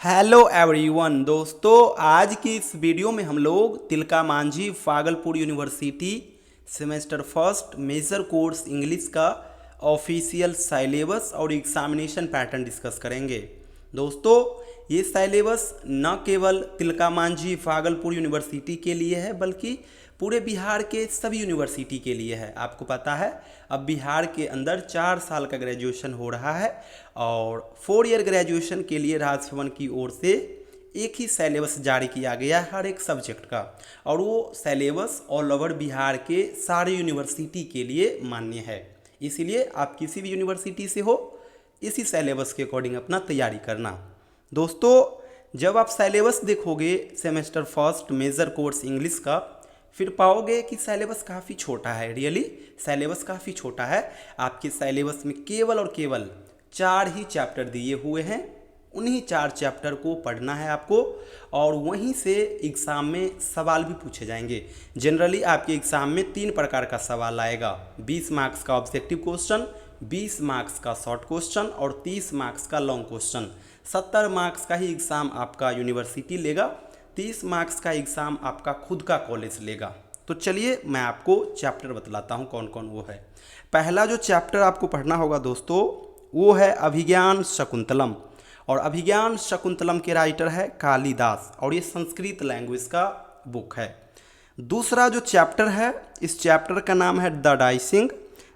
Hello everyone दोस्तों, आज की इस वीडियो में हम लोग Tilka Manjhi Bhagalpur university semester first major course English का ऑफिशियल सिलेबस और एग्जामिनेशन पैटर्न डिस्कस करेंगे। दोस्तों, ये सिलेबस न केवल तिलका मांझी भागलपुर यूनिवर्सिटी के लिए है बल्कि पूरे बिहार के सभी यूनिवर्सिटी के लिए है। आपको पता है अब बिहार के अंदर 4 साल का ग्रेजुएशन हो रहा है और 4 ईयर ग्रेजुएशन के लिए राजभवन की ओर से एक ही सिलेबस जारी किया गया है हर एक सब्जेक्ट का, और वो सिलेबस ऑल ओवर बिहार के सारे यूनिवर्सिटी के लिए मान्य है। इसीलिए आप किसी भी यूनिवर्सिटी से हो, इसी सिलेबस के अकॉर्डिंग अपना तैयारी करना। दोस्तों, जब आप सिलेबस देखोगे semester first major course English का, फिर पाओगे कि सिलेबस काफ़ी छोटा है। रियली सिलेबस काफ़ी छोटा है। आपके सिलेबस में केवल और केवल 4 ही चैप्टर दिए हुए हैं। उन्हीं 4 चैप्टर को पढ़ना है आपको और वहीं से एग्ज़ाम में सवाल भी पूछे जाएंगे। जनरली आपके एग्ज़ाम में 3 प्रकार का सवाल आएगा। 20 मार्क्स का ऑब्जेक्टिव क्वेश्चन, 20 मार्क्स का शॉर्ट क्वेश्चन और 30 मार्क्स का लॉन्ग क्वेश्चन। 70 मार्क्स का ही एग्ज़ाम आपका यूनिवर्सिटी लेगा, 30 मार्क्स का एग्ज़ाम आपका खुद का कॉलेज लेगा। तो चलिए मैं आपको चैप्टर बतलाता हूँ कौन कौन वो है। पहला जो चैप्टर आपको पढ़ना होगा दोस्तों, वो है अभिज्ञान शकुंतलम, और अभिज्ञान शकुंतलम के राइटर है कालिदास, और ये संस्कृत लैंग्वेज का बुक है। दूसरा जो चैप्टर है, इस चैप्टर का नाम है the dicing,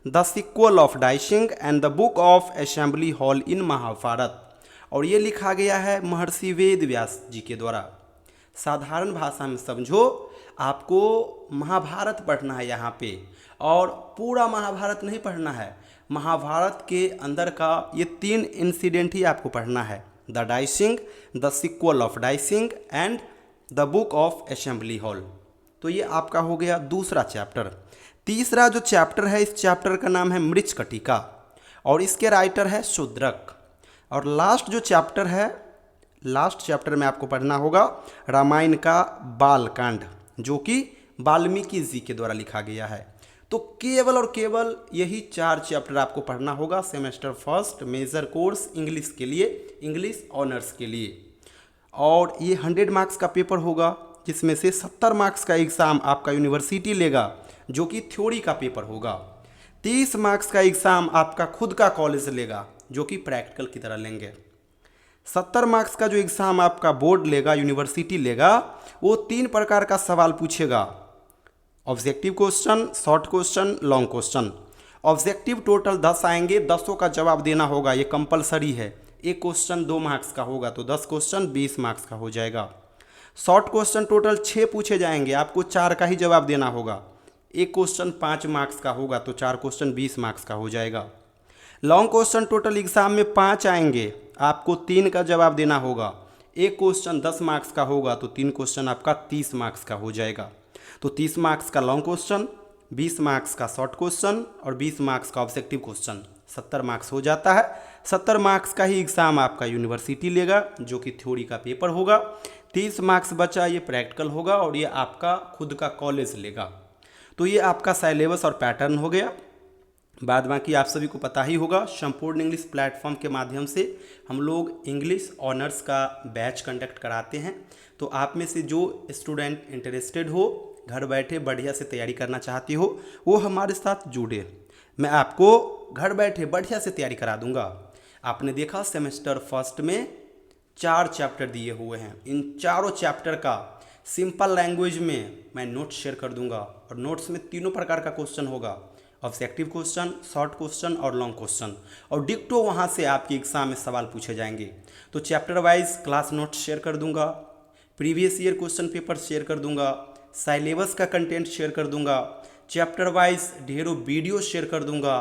the sequel of dicing and the book of assembly hall in Mahabharata, और ये लिखा गया है महर्षि वेद व्यास जी के द्वारा। साधारण भाषा में समझो, आपको महाभारत पढ़ना है यहाँ पे, और पूरा महाभारत नहीं पढ़ना है। महाभारत के अंदर का ये 3 इंसिडेंट ही आपको पढ़ना है, the dicing, the sequel of dicing and the book of assembly hall. तो ये आपका हो गया दूसरा चैप्टर। तीसरा जो चैप्टर है, इस चैप्टर का नाम है मृच्छकटिका, और इसके राइटर है शूद्रक। और लास्ट जो चैप्टर है, लास्ट चैप्टर में आपको पढ़ना होगा रामायण का बालकांड, जो कि वाल्मीकि जी के द्वारा लिखा गया है। तो केवल और केवल यही 4 चैप्टर आपको पढ़ना होगा semester first major course English के लिए, इंग्लिश ऑनर्स के लिए। और ये 100 मार्क्स का पेपर होगा, जिसमें से 70 मार्क्स का एग्ज़ाम आपका यूनिवर्सिटी लेगा, जो कि थ्योरी का पेपर होगा। 30 मार्क्स का एग्ज़ाम आपका खुद का कॉलेज लेगा, जो कि प्रैक्टिकल की तरह लेंगे। 70 मार्क्स का जो एग्ज़ाम आपका बोर्ड लेगा, यूनिवर्सिटी लेगा, वो 3 प्रकार का सवाल पूछेगा, objective question, short question, long question. Objective total 10 आएंगे, 10 का जवाब देना होगा, ये कंपलसरी है। एक क्वेश्चन 2 मार्क्स का होगा तो 10 क्वेश्चन 20 मार्क्स का हो जाएगा। शॉर्ट क्वेश्चन टोटल 6 पूछे जाएंगे, आपको 4 का ही जवाब देना होगा। एक क्वेश्चन 5 मार्क्स का होगा तो 4 क्वेश्चन 20 मार्क्स का हो जाएगा। लॉन्ग क्वेश्चन टोटल एग्ज़ाम में 5 आएंगे, आपको 3 का जवाब देना होगा। एक क्वेश्चन 10 मार्क्स का होगा तो 3 क्वेश्चन आपका 30 मार्क्स का हो जाएगा। तो 30 मार्क्स का लॉन्ग क्वेश्चन, 20 मार्क्स का शॉर्ट क्वेश्चन और 20 मार्क्स का ऑब्जेक्टिव क्वेश्चन, 70 मार्क्स हो जाता है। 70 मार्क्स का ही एग्ज़ाम आपका यूनिवर्सिटी लेगा, जो कि थ्योरी का पेपर होगा। 30 मार्क्स बचा, ये प्रैक्टिकल होगा और ये आपका खुद का कॉलेज लेगा। तो ये आपका सिलेबस और पैटर्न हो गया। बाद बाकी आप सभी को पता ही होगा, संपूर्ण इंग्लिश प्लेटफॉर्म के माध्यम से हम लोग इंग्लिश ऑनर्स का बैच कंडक्ट कराते हैं। तो आप में से जो स्टूडेंट इंटरेस्टेड हो, घर बैठे बढ़िया से तैयारी करना चाहती हो, वो हमारे साथ जुड़े। मैं आपको घर बैठे बढ़िया से तैयारी करा दूंगा। आपने देखा सेमेस्टर फर्स्ट में 4 चैप्टर दिए हुए हैं। इन चारों चैप्टर का सिंपल लैंग्वेज में मैं नोट्स शेयर कर दूंगा, और नोट्स में 3 प्रकार का क्वेश्चन होगा, ऑब्जेक्टिव क्वेश्चन, शॉर्ट क्वेश्चन और लॉन्ग क्वेश्चन, और डिक्टो वहाँ से आपके एग्जाम में सवाल पूछे जाएंगे। तो chapter wise class notes share कर दूंगा, previous year question paper share कर दूंगा, सिलेबस का कंटेंट शेयर कर दूंगा, चैप्टर वाइज ढेरों वीडियो शेयर कर दूंगा।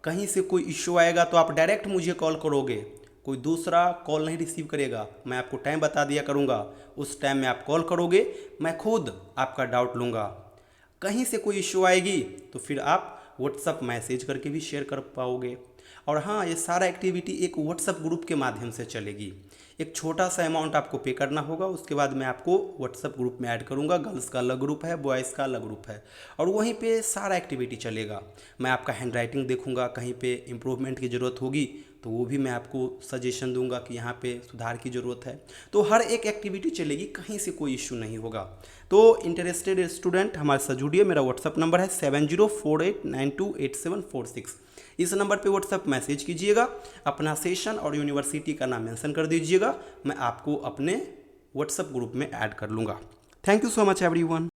कहीं से कोई इश्यू आएगा तो आप डायरेक्ट मुझे कॉल करोगे, कोई दूसरा कॉल नहीं रिसीव करेगा। मैं आपको टाइम बता दिया करूँगा, उस टाइम में आप कॉल करोगे, मैं खुद आपका डाउट लूँगा। कहीं से कोई इश्यू आएगी तो फिर आप व्हाट्सअप मैसेज करके भी शेयर कर पाओगे। और हाँ, ये सारा एक्टिविटी एक व्हाट्सअप ग्रुप के माध्यम से चलेगी। एक छोटा सा अमाउंट आपको पे करना होगा, उसके बाद मैं आपको व्हाट्सअप ग्रुप में ऐड करूँगा। गर्ल्स का अलग ग्रुप है, बॉयज़ का अलग ग्रुप है, और वहीं पे सारा एक्टिविटी चलेगा। मैं आपका हैंड राइटिंग देखूँगा, कहीं पे इम्प्रूवमेंट की ज़रूरत होगी तो वो भी मैं आपको सजेशन दूंगा कि यहाँ पे सुधार की ज़रूरत है। तो हर एक एक्टिविटी चलेगी, कहीं से कोई इश्यू नहीं होगा। तो इंटरेस्टेड स्टूडेंट हमारे साथ जुड़िए। मेरा व्हाट्सअप नंबर है 7048928746। इस नंबर पे व्हाट्सअप मैसेज कीजिएगा, अपना सेशन और यूनिवर्सिटी का नाम मेंशन कर दीजिएगा, मैं आपको अपने व्हाट्सअप ग्रुप में ऐड कर लूँगा। Thank you so much everyone.